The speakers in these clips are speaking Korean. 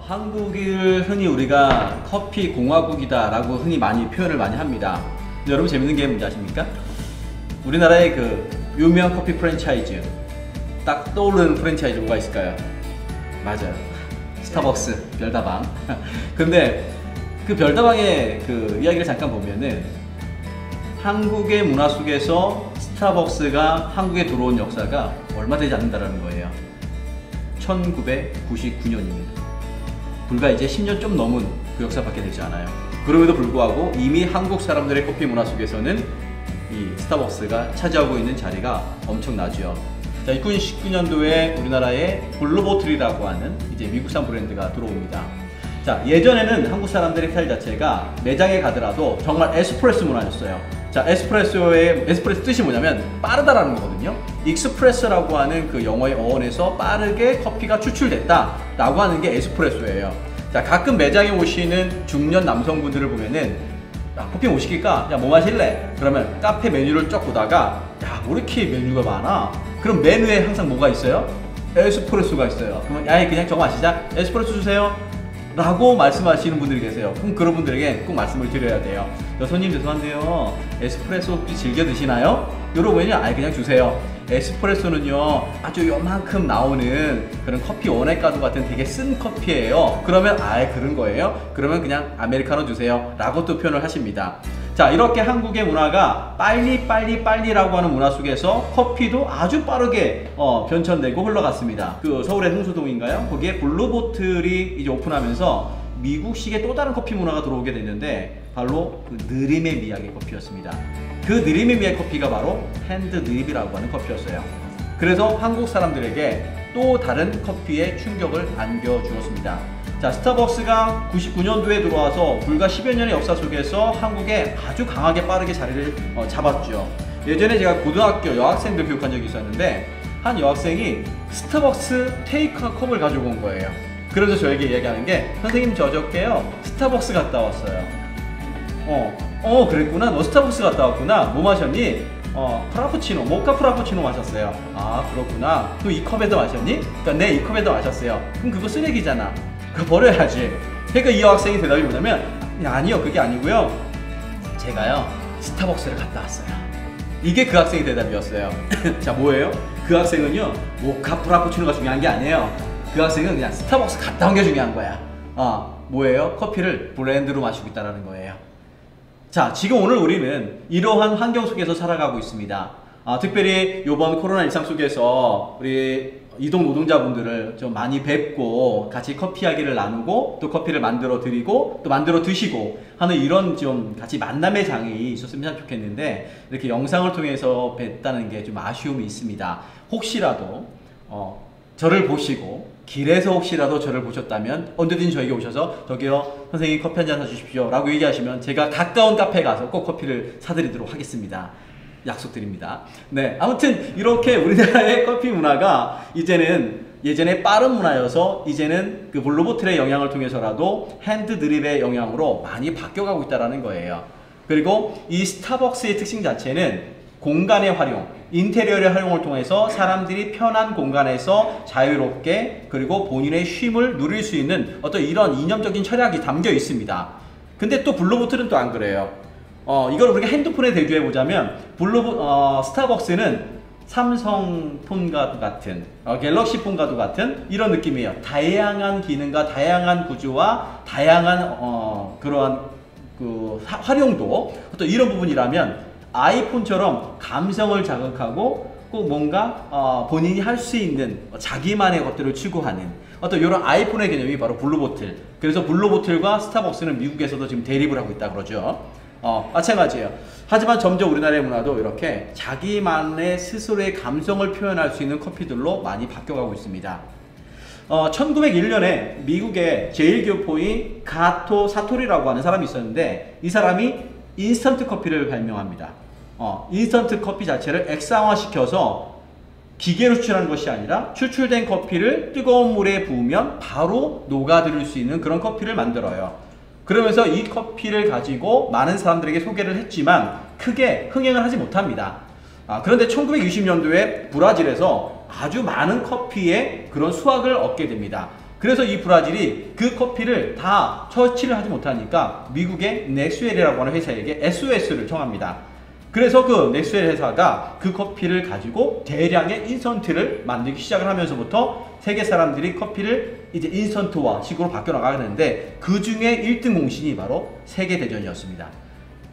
한국을 흔히 우리가 커피 공화국이다 라고 흔히 많이 표현을 많이 합니다. 근데 여러분 재밌는 게 뭔지 아십니까? 우리나라의 그 유명한 커피 프랜차이즈 딱 떠오르는 프랜차이즈 뭐가 있을까요? 맞아요, 스타벅스, 별다방. 근데 그 별다방의 그 이야기를 잠깐 보면은 한국의 문화 속에서 스타벅스가 한국에 들어온 역사가 얼마 되지 않는다는 거예요. 1999년입니다. 불과 이제 10년 좀 넘은 그 역사밖에 되지 않아요. 그럼에도 불구하고 이미 한국 사람들의 커피 문화 속에서는 이 스타벅스가 차지하고 있는 자리가 엄청나죠. 자, 2019년도에 우리나라에 블루보틀이라고 하는 이제 미국산 브랜드가 들어옵니다. 자, 예전에는 한국 사람들의 스타일 자체가 매장에 가더라도 정말 에스프레소 문화였어요. 자, 에스프레소 뜻이 뭐냐면 빠르다라는 거거든요. 익스프레소라고 하는 그 영어의 어원에서 빠르게 커피가 추출됐다 라고 하는 게 에스프레소예요. 자, 가끔 매장에 오시는 중년 남성분들을 보면은 야, 커피 뭐 시킬까? 야, 뭐 마실래? 그러면 카페 메뉴를 쫙 보다가 야, 뭐 이렇게 메뉴가 많아? 그럼 메뉴에 항상 뭐가 있어요? 에스프레소가 있어요. 그러면 야, 그냥 저거 마시자. 에스프레소 주세요 라고 말씀하시는 분들이 계세요. 그럼 그런 분들에게 꼭 말씀을 드려야 돼요. 손님 죄송한데요, 에스프레소 혹시 즐겨 드시나요? 여러분은요, 아예 그냥 주세요. 에스프레소는요 아주 요만큼 나오는 그런 커피 원액과도 같은 되게 쓴 커피예요. 그러면 아예 그런 거예요? 그러면 그냥 아메리카노 주세요 라고 또 표현을 하십니다. 자, 이렇게 한국의 문화가 빨리라고 하는 문화 속에서 커피도 아주 빠르게 변천되고 흘러갔습니다. 그 서울의 흥수동인가요? 거기에 블루보틀이 이제 오픈하면서 미국식의 또 다른 커피 문화가 들어오게 됐는데 바로 그 느림의 미학의 커피였습니다. 그 느림의 미학 커피가 바로 핸드 드립이라고 하는 커피였어요. 그래서 한국 사람들에게 또 다른 커피의 충격을 안겨주었습니다. 자, 스타벅스가 99년도에 들어와서 불과 10여 년의 역사 속에서 한국에 아주 강하게 빠르게 자리를 잡았죠. 예전에 제가 고등학교 여학생들 교육한 적이 있었는데 한 여학생이 스타벅스 테이크아웃 컵을 가지고 온 거예요. 그래서 저에게 이야기하는 게 선생님 저 어저께요 스타벅스 갔다 왔어요. 그랬구나. 너 스타벅스 갔다 왔구나. 뭐 마셨니? 프라푸치노, 모카 프라푸치노 마셨어요. 아, 그렇구나. 그럼 이 컵에도 마셨니? 그러니까 네, 이 컵에도 마셨어요. 그럼 그거 쓰레기잖아. 그거 버려야지. 그러니까 이 여학생이 대답이 뭐냐면 아니요, 그게 아니고요, 제가요 스타벅스를 갔다 왔어요. 이게 그 학생의 대답이었어요. 자, 뭐예요? 그 학생은요 모카 프라푸치노가 중요한 게 아니에요. 그 학생은 그냥 스타벅스 갔다 온 게 중요한 거야. 뭐예요? 커피를 브랜드로 마시고 있다는 거예요. 자, 지금 오늘 우리는 이러한 환경 속에서 살아가고 있습니다. 특별히 이번 코로나 일상 속에서 우리 이동 노동자분들을 좀 많이 뵙고 같이 커피 이야기를 나누고 또 커피를 만들어 드리고 또 만들어 드시고 하는 이런 좀 같이 만남의 장이 있었으면 좋겠는데 이렇게 영상을 통해서 뵀다는 게 좀 아쉬움이 있습니다. 혹시라도 저를 보시고 길에서 혹시라도 저를 보셨다면 언제든지 저에게 오셔서 저기요 선생님 커피 한잔 사주십시오 라고 얘기하시면 제가 가까운 카페에 가서 꼭 커피를 사드리도록 하겠습니다. 약속드립니다. 네, 아무튼 이렇게 우리나라의 커피 문화가 이제는 예전에 빠른 문화여서 이제는 그 블루보틀의 영향을 통해서라도 핸드 드립의 영향으로 많이 바뀌어가고 있다는 거예요. 그리고 이 스타벅스의 특징 자체는 공간의 활용, 인테리어의 활용을 통해서 사람들이 편한 공간에서 자유롭게 그리고 본인의 쉼을 누릴 수 있는 어떤 이런 이념적인 철학이 담겨 있습니다. 근데 또 블루보틀은 또 안 그래요. 이걸 우리가 핸드폰에 대조해 보자면 스타벅스는 삼성 폰과도 같은 갤럭시 폰과도 같은 이런 느낌이에요. 다양한 기능과 다양한 구조와 다양한 그러한 그 활용도 어떤 이런 부분이라면 아이폰처럼 감성을 자극하고 꼭 뭔가 본인이 할 수 있는 자기만의 것들을 추구하는 어떤 이런 아이폰의 개념이 바로 블루보틀. 그래서 블루보틀과 스타벅스는 미국에서도 지금 대립을 하고 있다 그러죠. 마찬가지예요. 하지만 점점 우리나라의 문화도 이렇게 자기만의 스스로의 감성을 표현할 수 있는 커피들로 많이 바뀌어가고 있습니다. 1901년에 미국의 제1교포인 가토 사토리라고 하는 사람이 있었는데 이 사람이 인스턴트 커피를 발명합니다. 인스턴트 커피 자체를 액상화시켜서 기계로 추출하는 것이 아니라 추출된 커피를 뜨거운 물에 부으면 바로 녹아들일 수 있는 그런 커피를 만들어요. 그러면서 이 커피를 가지고 많은 사람들에게 소개를 했지만 크게 흥행을 하지 못합니다. 그런데 1960년도에 브라질에서 아주 많은 커피의 그런 수확을 얻게 됩니다. 그래서 이 브라질이 그 커피를 다 처치를 하지 못하니까 미국의 넥스웰이라고 하는 회사에게 SOS를 청합니다. 그래서 그 넥스웰 회사가 그 커피를 가지고 대량의 인스턴트를 만들기 시작을 하면서부터 세계 사람들이 커피를 이제 인스턴트화 식으로 바뀌어 나가는데, 그 중에 1등 공신이 바로 세계대전이었습니다.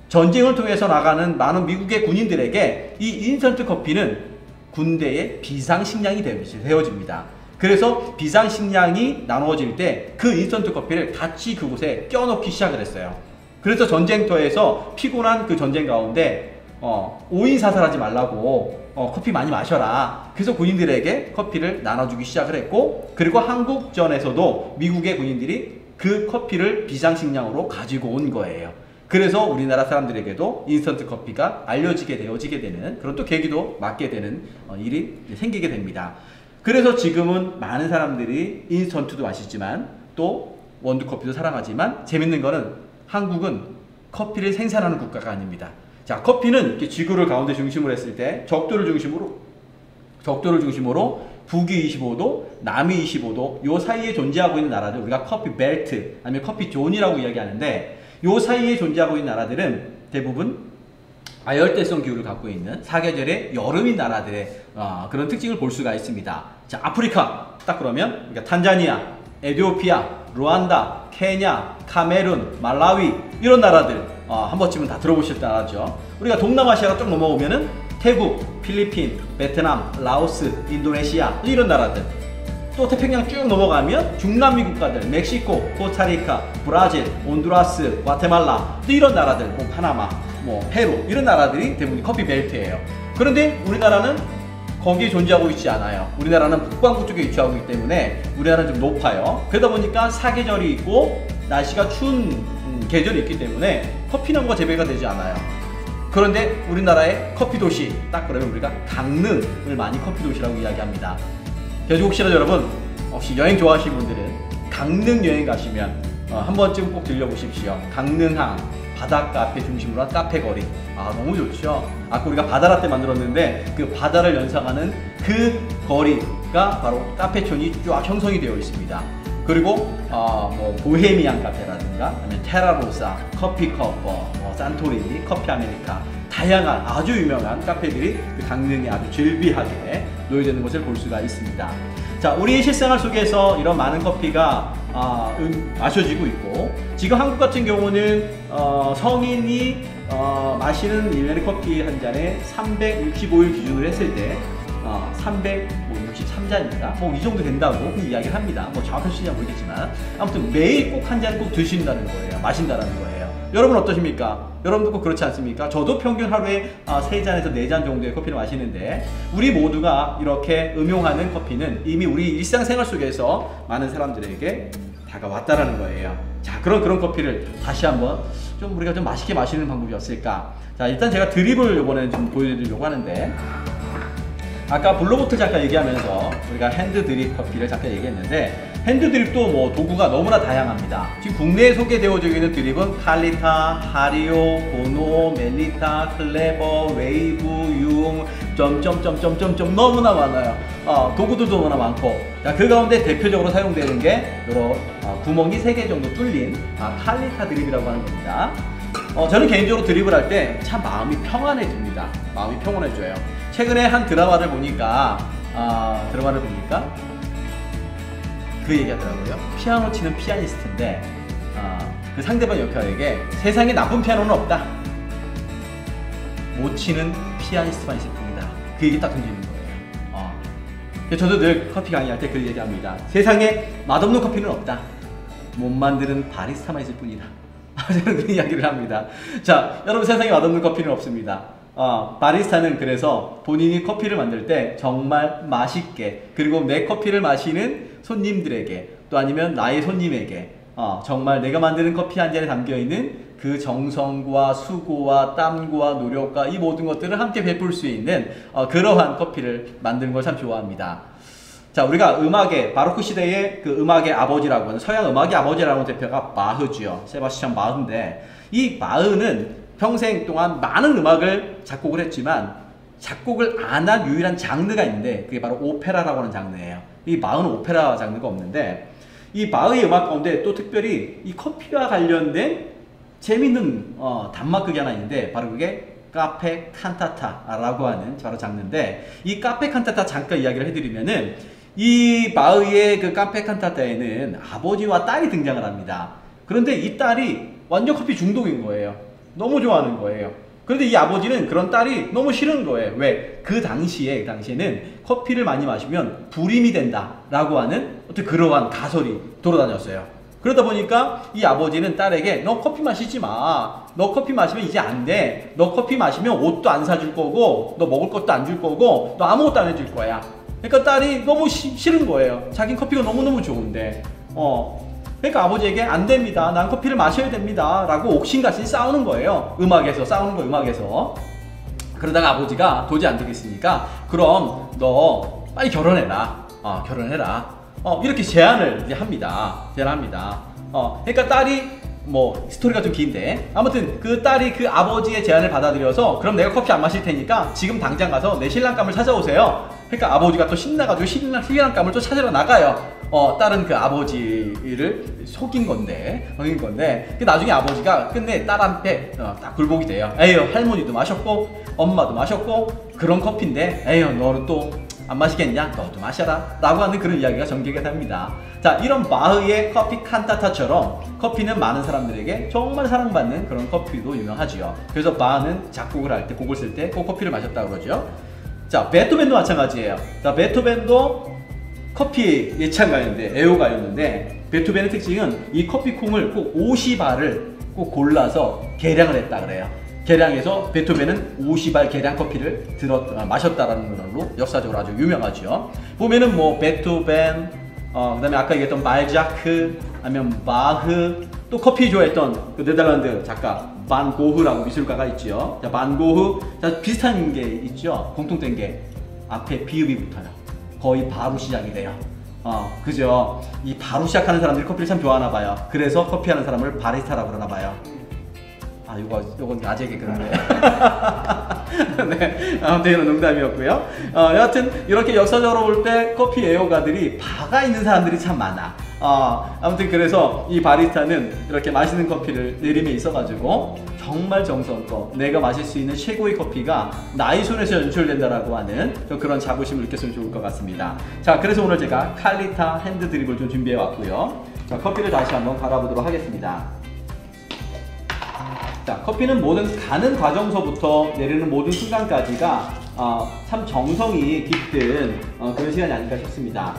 전쟁을 통해서 나가는 많은 미국의 군인들에게 이 인스턴트 커피는 군대의 비상식량이 되어집니다. 그래서 비상식량이 나누어질 때 그 인스턴트 커피를 같이 그곳에 껴넣기 시작을 했어요. 그래서 전쟁터에서 피곤한 그 전쟁 가운데 5인 사살하지 말라고 커피 많이 마셔라. 그래서 군인들에게 커피를 나눠주기 시작을 했고, 그리고 한국전에서도 미국의 군인들이 그 커피를 비상식량으로 가지고 온 거예요. 그래서 우리나라 사람들에게도 인스턴트 커피가 알려지게 되어지게 되는 그런 또 계기도 맞게 되는 일이 생기게 됩니다. 그래서 지금은 많은 사람들이 인스턴트도 마시지만 또 원두커피도 사랑하지만, 재밌는 거는 한국은 커피를 생산하는 국가가 아닙니다. 자, 커피는 이렇게 지구를 가운데 중심으로 했을 때 적도를 중심으로 북위 25도, 남위 25도 요 사이에 존재하고 있는 나라들, 우리가 커피 벨트 아니면 커피 존이라고 이야기하는데, 요 사이에 존재하고 있는 나라들은 대부분 아열대성 기후를 갖고 있는 사계절의 여름인 나라들의 그런 특징을 볼 수가 있습니다. 자, 아프리카 딱 그러면 그러니까 탄자니아, 에티오피아, 루안다, 케냐, 카메룬, 말라위 이런 나라들 한 번쯤은 다 들어보셨다 나라죠. 우리가 동남아시아가 좀 넘어오면은 태국, 필리핀, 베트남, 라오스, 인도네시아 이런 나라들, 또 태평양 쭉 넘어가면 중남미 국가들, 멕시코, 코스타리카, 브라질, 온두라스, 과테말라 또 이런 나라들, 뭐 파나마, 뭐 페루 이런 나라들이 대부분 커피 벨트예요. 그런데 우리나라는 거기에 존재하고 있지 않아요. 우리나라는 북반구 쪽에 위치하고 있기 때문에 우리나라는 좀 높아요. 그러다 보니까 사계절이 있고 날씨가 추운 계절이 있기 때문에 커피 농가 재배가 되지 않아요. 그런데 우리나라의 커피 도시 딱 그러면 우리가 강릉을 많이 커피 도시라고 이야기합니다. 그래서 혹시나 여러분 혹시 여행 좋아하시는 분들은 강릉 여행 가시면 한 번쯤 꼭 들려보십시오. 강릉항 바닷가 앞에 중심으로 한 카페 거리, 너무 좋죠. 아까 우리가 바다라떼 만들었는데 그 바다를 연상하는 그 거리가 바로 카페촌이 쫙 형성이 되어 있습니다. 그리고 뭐 보헤미안 카페라든가 아니면 테라로사, 커피커퍼, 산토리니, 커피 아메리카 다양한 아주 유명한 카페들이 그 강릉에 아주 즐비하게 놓여있는 것을 볼 수가 있습니다. 자, 우리의 실생활 속에서 이런 많은 커피가 마셔지고 있고, 지금 한국 같은 경우는 성인이 마시는 일년의 커피 한 잔에 365일 기준으로 했을 때 363잔인가? 뭐 이 정도 된다고 이야기를 합니다. 뭐 정확한 수치는 모르겠지만 아무튼 매일 꼭 한 잔 꼭 드신다는 거예요. 마신다는 거예요. 여러분 어떠십니까? 여러분도 꼭 그렇지 않습니까? 저도 평균 하루에 3잔에서 4잔 정도의 커피를 마시는데, 우리 모두가 이렇게 음용하는 커피는 이미 우리 일상생활 속에서 많은 사람들에게 다가왔다라는 거예요. 자, 그런 커피를 다시 한번 좀 우리가 좀 맛있게 마시는 방법이 없을까? 자, 일단 제가 드립을 이번에 좀 보여드리려고 하는데, 아까 블루보틀 잠깐 얘기하면서 우리가 핸드 드립 커피를 잠깐 얘기했는데, 핸드 드립도 뭐 도구가 너무나 다양합니다. 지금 국내에 소개되어져 있는 드립은 칼리타, 하리오, 보노, 멜리타, 클레버, 웨이브, 융, 점점점점점점 너무나 많아요. 도구들도 너무나 많고, 자, 그 가운데 대표적으로 사용되는 게 이런 구멍이 3개 정도 뚫린 칼리타 드립이라고 하는 겁니다. 저는 개인적으로 드립을 할 때 참 마음이 평안해집니다. 마음이 평안해져요. 최근에 한 드라마를 보니까 그 얘기하더라고요. 피아노 치는 피아니스트인데 그 상대방 역할에게 세상에 나쁜 피아노는 없다, 못 치는 피아니스트만 있을 뿐이다, 그 얘기 딱 던지는 거예요. 저도 늘 커피 강의할 때 그 얘기합니다. 세상에 맛없는 커피는 없다, 못 만드는 바리스타만 있을 뿐이다. 저는 그 이야기를 합니다. 자, 여러분, 세상에 맛없는 커피는 없습니다. 바리스타는 그래서 본인이 커피를 만들 때 정말 맛있게, 그리고 내 커피를 마시는 손님들에게, 또 아니면 나의 손님에게 정말 내가 만드는 커피 한 잔에 담겨있는 그 정성과 수고와 땀과 노력과 이 모든 것들을 함께 베풀 수 있는 그러한 커피를 만드는 걸 참 좋아합니다. 자, 우리가 음악의 바로크 시대의 그 음악의 아버지라고 하는, 서양 음악의 아버지라고 하는 대표가 바흐죠. 세바스찬 바흐인데, 이 바흐는 평생 동안 많은 음악을 작곡을 했지만 작곡을 안 한 유일한 장르가 있는데, 그게 바로 오페라라고 하는 장르예요. 이 바흐는 오페라 장르가 없는데, 이 바흐의 음악 가운데 또 특별히 이 커피와 관련된 재밌는 단막극이 하나 있는데 바로 그게 카페 칸타타라고 하는 바로 장르인데, 이 카페 칸타타 잠깐 이야기를 해드리면은 이 바흐의 그 카페 칸타타에는 아버지와 딸이 등장을 합니다. 그런데 이 딸이 완전 커피 중독인 거예요. 너무 좋아하는 거예요. 그런데 이 아버지는 그런 딸이 너무 싫은 거예요. 왜? 그 당시에는 커피를 많이 마시면 불임이 된다라고 하는 어떤 그러한 가설이 돌아다녔어요. 그러다 보니까 이 아버지는 딸에게 너 커피 마시지 마. 너 커피 마시면 이제 안 돼. 너 커피 마시면 옷도 안 사줄 거고, 너 먹을 것도 안 줄 거고, 너 아무것도 안 해줄 거야. 그러니까 딸이 너무 싫은 거예요. 자긴 커피가 너무너무 좋은데. 그러니까 아버지에게 안 됩니다. 난 커피를 마셔야 됩니다. 라고 옥신각신 싸우는 거예요. 음악에서 싸우는 거예요. 음악에서. 그러다가 아버지가 도저히 안 되겠으니까 그럼 너 빨리 결혼해라. 결혼해라. 이렇게 제안을 이제 합니다. 그러니까 딸이 뭐 스토리가 좀 긴데 아무튼 그 딸이 그 아버지의 제안을 받아들여서 그럼 내가 커피 안 마실 테니까 지금 당장 가서 내 신랑감을 찾아오세요. 그러니까 아버지가 또 신나가지고 신랑감을 또 찾으러 나가요. 딸은 그 아버지를 속인 건데 나중에 아버지가 끝내 딸한테 딱 굴복이 돼요. 에휴, 할머니도 마셨고 엄마도 마셨고 그런 커피인데 에휴, 너는 또 안 마시겠냐? 너도 마셔라 라고 하는 그런 이야기가 전개가 됩니다. 자, 이런 바흐의 커피 칸타타처럼 커피는 많은 사람들에게 정말 사랑받는 그런 커피도 유명하지요. 그래서 바흐는 작곡을 할 때, 곡을 쓸 때 꼭 커피를 마셨다고 그러죠. 자, 베토벤도 마찬가지예요. 자, 베토벤도 커피 예찬가였는데, 애호가였는데, 베토벤의 특징은 이 커피콩을 꼭 50알을 꼭 골라서 계량을 했다 그래요. 계량해서 베토벤은 50알 계량 커피를 마셨다라는 걸로 역사적으로 아주 유명하죠. 보면은 뭐 베토벤, 그다음에 아까 얘기했던 발자크, 아니면 바흐, 또 커피 좋아했던 그 네덜란드 작가 반 고흐라고 미술가가 있죠. 자, 반 고흐, 자, 비슷한 게 있죠. 공통된 게 앞에 비읍이 붙어요. 거의 바로 시작이 돼요. 그죠? 이 바로 시작하는 사람들이 커피를 참 좋아하나 봐요. 그래서 커피하는 사람을 바리스타라고 그러나 봐요. 요건 아재 개그인데. 네, 아무튼 이런 농담이었고요. 여하튼 이렇게 역사적으로 볼 때 커피 애호가들이 바가 있는 사람들이 참 많아. 아무튼 그래서 이 바리스타는 이렇게 맛있는 커피를 내림에 있어가지고 정말 정성껏 내가 마실 수 있는 최고의 커피가 나의 손에서 연출된다라고 하는 그런 자부심을 느꼈으면 좋을 것 같습니다. 자, 그래서 오늘 제가 칼리타 핸드 드립을 좀 준비해 왔고요. 자, 커피를 다시 한번 갈아보도록 하겠습니다. 자, 커피는 모든 가는 과정서부터 내리는 모든 순간까지가 참 정성이 깃든 그런 시간이 아닐까 싶습니다.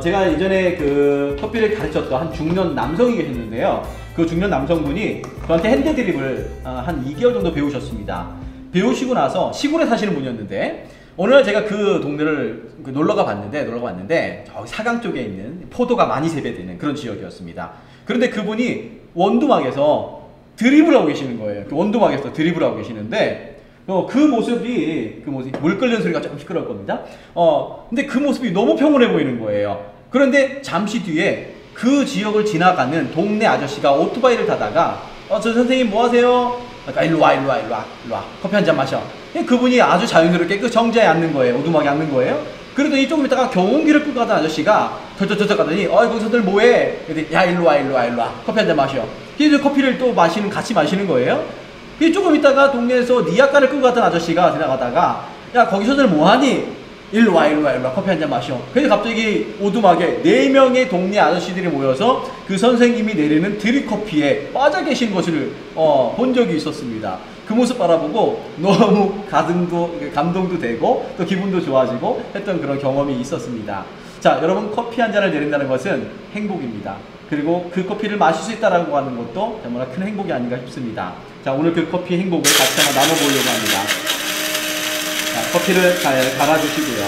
제가 예전에 그 커피를 가르쳤던 한 중년 남성이 계셨는데요. 그 중년 남성분이 저한테 핸드 드립을 한 2개월 정도 배우셨습니다. 배우시고 나서 시골에 사시는 분이었는데 어느 날 제가 그 동네를 놀러가 봤는데 저기 사강 쪽에 있는 포도가 많이 재배되는 그런 지역이었습니다. 그런데 그분이 원두막에서 드립을 하고 계시는 거예요. 원두막에서 드립을 하고 계시는데 그 모습이 물 끓는 소리가 조금 시끄러울 겁니다. 근데 그 모습이 너무 평온해 보이는 거예요. 그런데 잠시 뒤에 그 지역을 지나가는 동네 아저씨가 오토바이를 타다가 저 선생님 뭐 하세요? 그러니까 일로 와. 커피 한 잔 마셔. 그분이 아주 자연스럽게 그 정자에 앉는 거예요. 오두막에 앉는 거예요. 그러더니 조금 있다가 경운기를 끌고 가던 아저씨가 저 가더니 거기서들 뭐해? 그랬더니 야 일로 와. 커피 한 잔 마셔. 그래서 커피를 또 같이 마시는 거예요. 조금 있다가 동네에서 니아까를 끌고 가던 아저씨가 지나가다가 야 거기서들 뭐하니? 일로 와. 커피 한 잔 마셔. 그래서 갑자기 오두막에 4명의 동네 아저씨들이 모여서 그 선생님이 내리는 드립커피에 빠져 계신 것을 본 적이 있었습니다. 그 모습 바라보고 너무 감동도 되고 또 기분도 좋아지고 했던 그런 경험이 있었습니다. 자, 여러분, 커피 한 잔을 내린다는 것은 행복입니다. 그리고 그 커피를 마실 수 있다는 것도 정말 큰 행복이 아닌가 싶습니다. 자, 오늘 그 커피 행복을 같이 한번 나눠보려고 합니다. 자, 커피를 잘 갈아주시고요.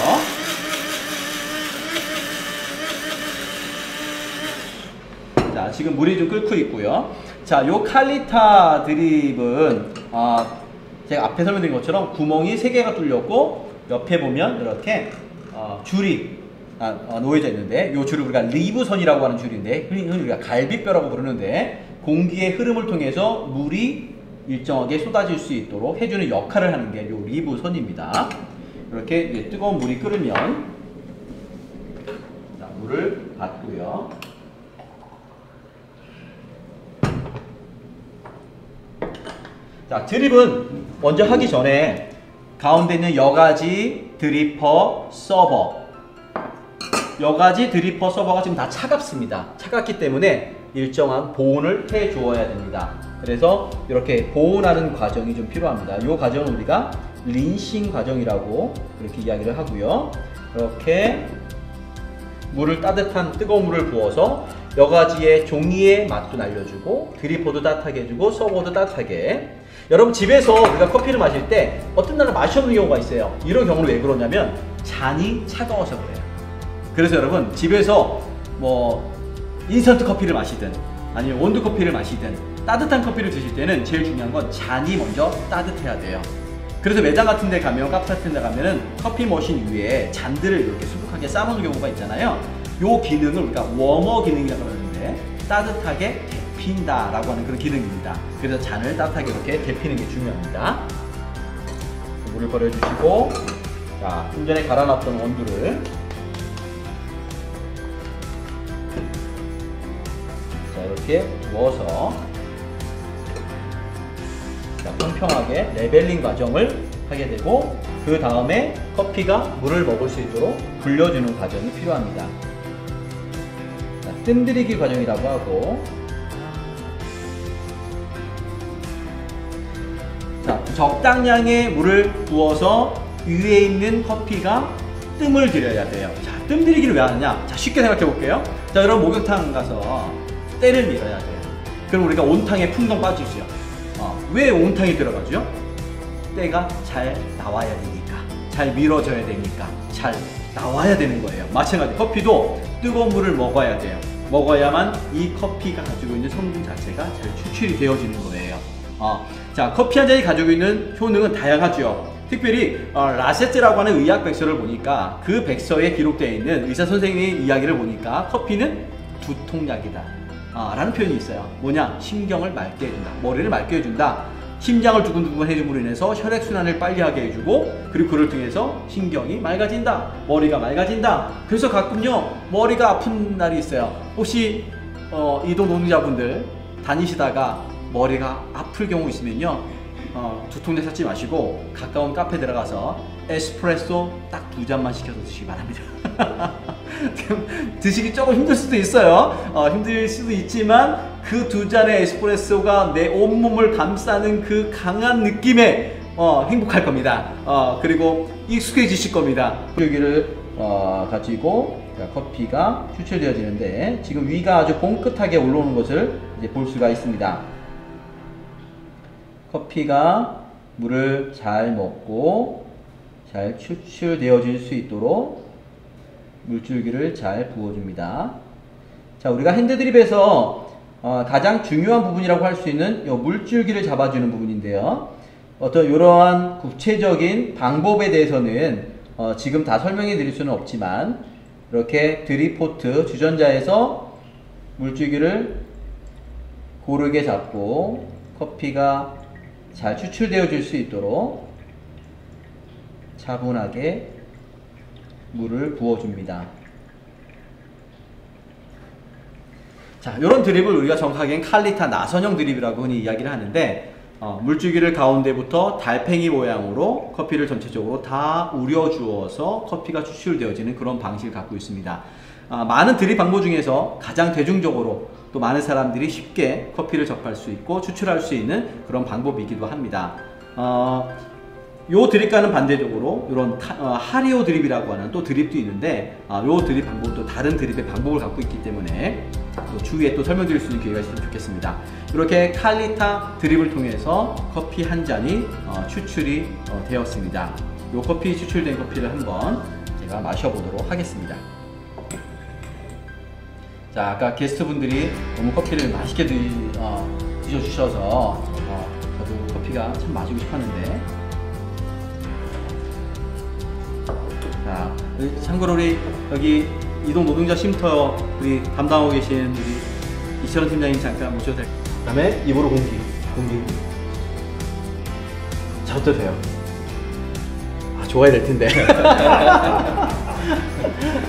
자, 지금 물이 좀 끓고 있고요. 자, 요 칼리타 드립은 제가 앞에 설명드린 것처럼 구멍이 3개가 뚫렸고 옆에 보면 이렇게 줄이 놓여져 있는데 요 줄을 우리가 리브선이라고 하는 줄인데 흔히 우리가 갈비뼈라고 부르는데 공기의 흐름을 통해서 물이 일정하게 쏟아질 수 있도록 해주는 역할을 하는 게 요 리브선입니다. 이렇게 뜨거운 물이 끓으면 자, 물을 받고요. 자, 드립은 먼저 하기 전에 가운데 있는 여가지, 드리퍼, 서버. 여가지, 드리퍼, 서버가 지금 다 차갑습니다. 차갑기 때문에 일정한 보온을 해 주어야 됩니다. 그래서 이렇게 보온하는 과정이 좀 필요합니다. 이 과정은 우리가 린싱 과정이라고 그렇게 이야기를 하고요. 이렇게 물을 따뜻한 뜨거운 물을 부어서 여가지의 종이의 맛도 날려주고 드리퍼도 따뜻하게 해주고 서버도 따뜻하게. 여러분 집에서 우리가 커피를 마실 때 어떤 날은 맛이 없는 경우가 있어요. 이런 경우는 왜 그러냐면 잔이 차가워서 그래요. 그래서 여러분 집에서 뭐 인스턴트 커피를 마시든 아니면 원두 커피를 마시든 따뜻한 커피를 드실 때는 제일 중요한 건 잔이 먼저 따뜻해야 돼요. 그래서 매장 같은 데 가면, 카페 같은 데 가면은 커피 머신 위에 잔들을 이렇게 수북하게 쌓아놓는 경우가 있잖아요. 요 기능을 우리가 워머 기능이라고 하는데 따뜻하게 데핀다 라고 하는 그런 기능입니다. 그래서 잔을 따뜻하게 이렇게 데피는 게 중요합니다. 물을 버려주시고, 자, 좀 전에 갈아놨던 원두를 자, 이렇게 부어서 자, 평평하게 레벨링 과정을 하게 되고, 그 다음에 커피가 물을 먹을 수 있도록 불려주는 과정이 필요합니다. 자, 뜸들이기 과정이라고 하고, 자, 적당량의 물을 부어서 위에 있는 커피가 뜸을 들여야 돼요. 자, 뜸 들이기를 왜 하느냐? 자, 쉽게 생각해 볼게요. 자, 여러분 목욕탕 가서 때를 밀어야 돼요. 그럼 우리가 온탕에 풍덩 빠지죠. 왜 온탕이 들어가죠? 때가 잘 나와야 되니까, 잘 밀어져야 되니까, 잘 나와야 되는 거예요. 마찬가지 커피도 뜨거운 물을 먹어야 돼요. 먹어야만 이 커피가 가지고 있는 성분 자체가 잘 추출이 되어지는 거예요. 자, 커피 한 잔이 가지고 있는 효능은 다양하죠. 특별히 라세트라고 하는 의학 백서를 보니까 그 백서에 기록되어 있는 의사 선생님의 이야기를 보니까 커피는 두통약이다 라는 표현이 있어요. 뭐냐? 심경을 맑게 해준다, 머리를 맑게 해준다. 심장을 두근두근 해줌으로 인해서 혈액순환을 빨리 하게 해주고, 그리고 그를 통해서 신경이 맑아진다, 머리가 맑아진다. 그래서 가끔요 머리가 아픈 날이 있어요. 혹시 이동 노동자분들 다니시다가 머리가 아플 경우 있으면요, 두통약 찾지 마시고 가까운 카페 들어가서 에스프레소 딱 2잔만 시켜서 드시기 바랍니다. 드시기 조금 힘들 수도 있어요. 힘들 수도 있지만 그 2잔의 에스프레소가 내 온몸을 감싸는 그 강한 느낌에 행복할 겁니다. 그리고 익숙해지실 겁니다. 여기를 가지고 커피가 추출되어지는데, 지금 위가 아주 봉긋하게 올라오는 것을 이제 볼 수가 있습니다. 커피가 물을 잘 먹고 잘 추출되어질 수 있도록 물줄기를 잘 부어줍니다. 자, 우리가 핸드드립에서 가장 중요한 부분이라고 할 수 있는 이 물줄기를 잡아주는 부분인데요. 어떤 이러한 구체적인 방법에 대해서는 지금 다 설명해 드릴 수는 없지만, 이렇게 드립포트 주전자에서 물줄기를 고르게 잡고 커피가 잘 추출되어질 수 있도록 차분하게 물을 부어줍니다. 자, 이런 드립을 우리가 정확하게는 칼리타 나선형 드립이라고 흔히 이야기를 하는데, 물줄기를 가운데부터 달팽이 모양으로 커피를 전체적으로 다 우려 주어서 커피가 추출되어지는 그런 방식을 갖고 있습니다. 많은 드립 방법 중에서 가장 대중적으로 또 많은 사람들이 쉽게 커피를 접할 수 있고 추출할 수 있는 그런 방법이기도 합니다. 요 드립과는 반대적으로 이런 하리오 드립이라고 하는 또 드립도 있는데, 요 드립 방법도 다른 드립의 방법을 갖고 있기 때문에 또 추후에 또 설명드릴 수 있는 기회가 있으면 좋겠습니다. 이렇게 칼리타 드립을 통해서 커피 한 잔이 추출이 되었습니다. 요 커피 추출된 커피를 한번 제가 마셔보도록 하겠습니다. 자, 아까 게스트분들이 너무 커피를 맛있게 드셔주셔서 저도 커피가 참 마시고 싶었는데, 자, 참고로 우리 여기 이동 노동자 쉼터 우리 담당하고 계신 우리 이철원 팀장님 잠깐 모셔도 될까요? 그 다음에 입으로 공기. 자, 어떠세요? 좋아야 될 텐데.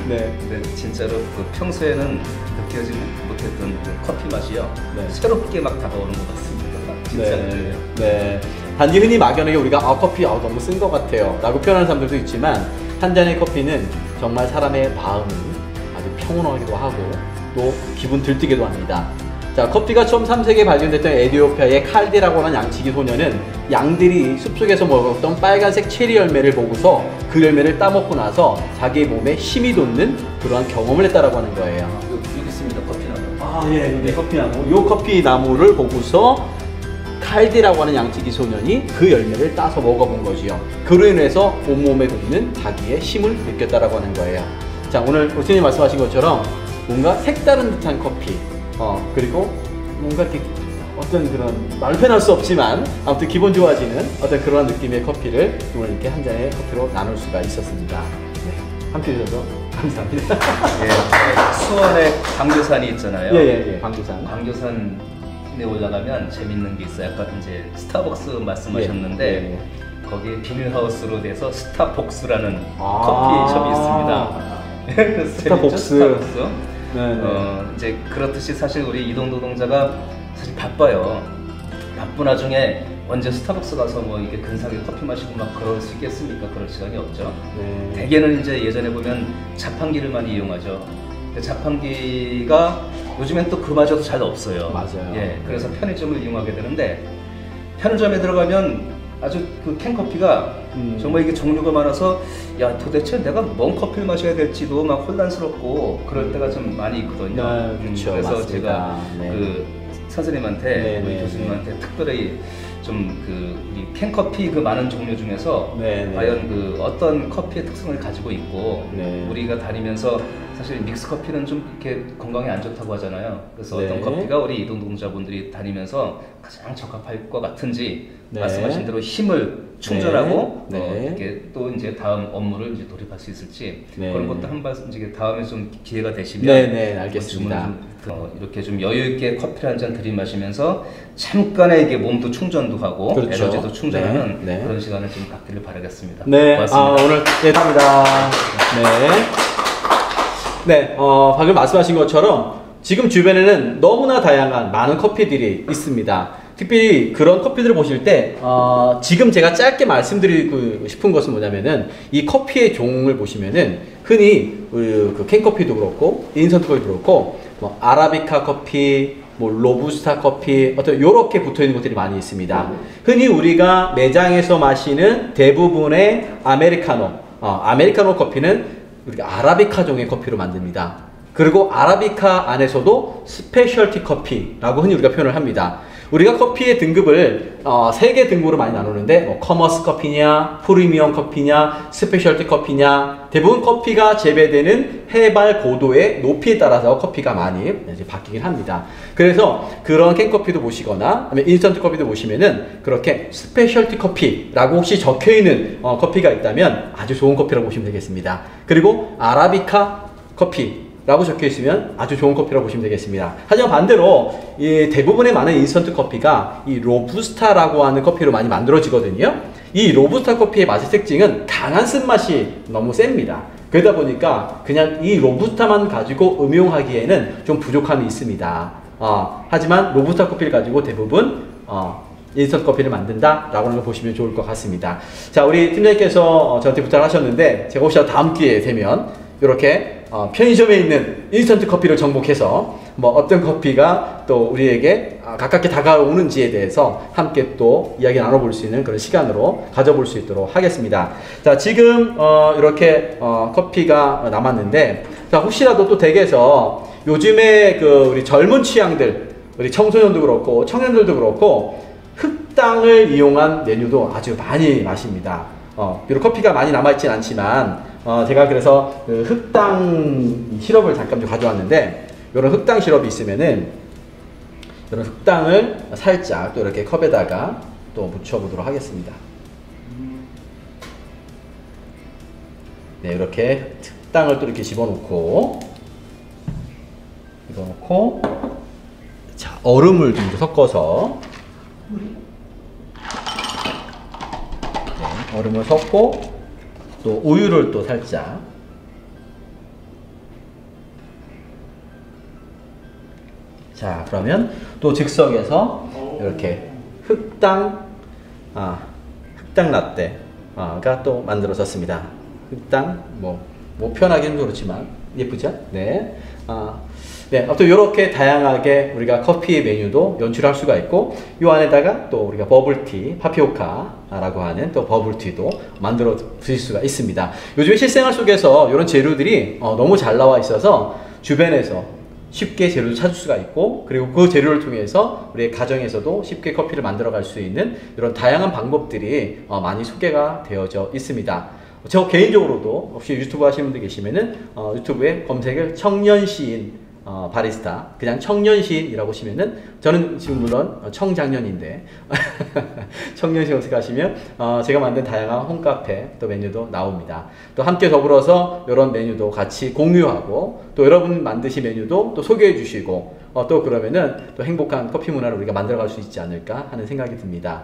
네. 근데 진짜로 그 평소에는 느껴지지 못했던 그 커피 맛이요, 네, 새롭게 막 다가오는 것 같습니다. 진짜 네. 그래요. 네. 단지 흔히 막연하게 우리가 커피 너무 쓴 것 같아요 라고 표현하는 사람들도 있지만 한 잔의 커피는 정말 사람의 마음을 아주 평온하기도 하고 또 기분 들뜨기도 합니다. 자, 커피가 처음 3세기에 발견됐던 에티오피아의 칼디라고 하는 양치기 소녀는 양들이 숲속에서 먹었던 빨간색 체리 열매를 보고서 그 열매를 따먹고 나서 자기의 몸에 힘이 돋는 그러한 경험을 했다라고 하는 거예요. 여기 있습니다. 커피나무. 예, 네, 커피나무. 요 커피나무를 보고서 칼디라고 하는 양치기 소년이 그 열매를 따서 먹어본 거지요. 그로 인해서 온몸에 돋는 자기의 힘을 느꼈다라고 하는 거예요. 자, 오늘 교수님 말씀하신 것처럼 뭔가 색다른 듯한 커피, 그리고 뭔가 이렇게 어떤 그런 말로 표현할 수 없지만 아무튼 기분 좋아지는 어떤 그러한 느낌의 커피를 오늘 이렇게 한 잔의 커피로 나눌 수가 있었습니다. 네, 함께 해주셔서 감사합니다. 예, 수원에 광교산이 있잖아요. 예, 광교산. 광교산에 올라가면 재밌는 게 있어요. 아까 이제 스타벅스 말씀하셨는데 거기에 비닐하우스로 돼서 스타복스라는 커피숍이 있습니다. 스타벅스. 스타벅스. 네. 이제 그렇듯이 사실 우리 이동도 동자가 사실 바빠요. 바쁜 와중에 언제 스타벅스 가서 뭐 이게 근사하게 커피 마시고 막 그럴 수 있겠습니까? 그럴 시간이 없죠. 네. 대개는 이제 예전에 보면 자판기를 많이 이용하죠. 근데 자판기가 요즘엔 또 그마저도 잘 없어요. 맞아요. 예, 그래서 편의점을 이용하게 되는데 편의점에 들어가면 아주 그 캔커피가 정말 이게 종류가 많아서 야 도대체 내가 뭔 커피를 마셔야 될지도 막 혼란스럽고 그럴 때가 좀 많이 있거든요. 네, 그렇죠. 그래서 맞습니다. 제가 네. 그 선생님한테 우리 교수님한테 특별히 좀 그 이 캔커피 그 많은 종류 중에서 과연 그 어떤 커피의 특성을 가지고 있고 우리가 다니면서 사실 믹스 커피는 좀 이렇게 건강에 안 좋다고 하잖아요. 그래서 어떤 커피가 우리 이동동자분들이 다니면서 가장 적합할 것 같은지 말씀하신 대로 힘을 충전하고 이렇게 또 이제 다음 업무를 이제 돌입할 수 있을지 그런 것도 한 말씀 이제 다음에 좀 기회가 되시면 알겠습니다. 이렇게 좀 여유 있게 커피를 한 잔 들이마시면서 잠깐의 이게 몸도 충전도 하고 에너지도 충전하는 그런 시간을 좀 갖기를 바라겠습니다. 네, 고맙습니다. 오늘 감사합니다. 방금 말씀하신 것처럼 지금 주변에는 너무나 다양한 많은 커피들이 있습니다. 특별히 그런 커피들을 보실 때 지금 제가 짧게 말씀드리고 싶은 것은 뭐냐면은 이 커피의 종을 보시면은 흔히 그 캔커피도 그렇고 인스턴트 커피도 그렇고 뭐 아라비카 커피, 뭐 로부스타 커피 어떤 요렇게 붙어있는 것들이 많이 있습니다. 흔히 우리가 매장에서 마시는 대부분의 아메리카노 커피는 우리가 아라비카 종의 커피로 만듭니다. 그리고 아라비카 안에서도 스페셜티 커피라고 흔히 우리가 표현을 합니다. 우리가 커피의 등급을 3개 등급으로 많이 나누는데 뭐 커머스 커피냐, 프리미엄 커피냐, 스페셜티 커피냐 대부분 커피가 재배되는 해발 고도의 높이에 따라서 커피가 많이 이제 바뀌긴 합니다. 그래서 그런 캔커피도 보시거나 아니면 인스턴트 커피도 보시면은 그렇게 스페셜티 커피라고 혹시 적혀있는 커피가 있다면 아주 좋은 커피라고 보시면 되겠습니다. 그리고 아라비카 커피 라고 적혀 있으면 아주 좋은 커피라고 보시면 되겠습니다. 하지만 반대로 이 대부분의 많은 인스턴트 커피가 이 로부스타라고 하는 커피로 많이 만들어지거든요. 이 로부스타 커피의 맛의 특징은 강한 쓴맛이 너무 셉니다. 그러다 보니까 그냥 이 로부스타만 가지고 음용하기에는 좀 부족함이 있습니다. 하지만 로부스타 커피를 가지고 대부분 인스턴트 커피를 만든다 라고 하는 걸 보시면 좋을 것 같습니다. 자, 우리 팀장님께서 저한테 부탁을 하셨는데 제가 혹시 다음 기회에 되면 이렇게 편의점에 있는 인스턴트 커피를 정복해서 뭐 어떤 커피가 또 우리에게 가깝게 다가오는지에 대해서 함께 또 이야기 나눠볼 수 있는 그런 시간으로 가져볼 수 있도록 하겠습니다. 자, 지금 이렇게 커피가 남았는데 자, 혹시라도 또 댁에서 요즘에 그 우리 젊은 취향들 우리 청소년도 그렇고 청년들도 그렇고 흑당을 이용한 메뉴도 아주 많이 마십니다. 비록 커피가 많이 남아있진 않지만 제가 그래서 그 흑당 시럽을 잠깐 좀 가져왔는데 이런 흑당 시럽이 있으면은 이런 흑당을 살짝 또 이렇게 컵에다가 또 묻혀보도록 하겠습니다. 네, 이렇게 흑당을 또 이렇게 집어넣고 자, 얼음을 좀 섞어서 얼음을 섞고 또 우유를 또 살짝 자, 그러면 또 즉석에서 이렇게 흑당 라떼가 또 만들어졌습니다. 흑당 뭐 표현하기는 그렇지만 예쁘죠? 네. 네, 아무튼 이렇게 다양하게 우리가 커피 메뉴도 연출할 수가 있고, 이 안에다가 또 우리가 버블티, 파피오카라고 하는 또 버블티도 만들어 드실 수가 있습니다. 요즘에 실생활 속에서 이런 재료들이 너무 잘 나와 있어서 주변에서 쉽게 재료를 찾을 수가 있고, 그리고 그 재료를 통해서 우리 가정에서도 쉽게 커피를 만들어 갈 수 있는 이런 다양한 방법들이 많이 소개가 되어져 있습니다. 저 개인적으로도 혹시 유튜브 하시는 분들 계시면은 유튜브에 검색을 청년시인 바리스타, 그냥 청년시인이라고 치면은, 저는 지금 물론 청장년인데 청년시인 검색하시면 제가 만든 다양한 홈카페 또 메뉴도 나옵니다. 또 함께 더불어서 이런 메뉴도 같이 공유하고, 또 여러분 만드신 메뉴도 또 소개해 주시고, 또 그러면은 또 행복한 커피 문화를 우리가 만들어 갈 수 있지 않을까 하는 생각이 듭니다.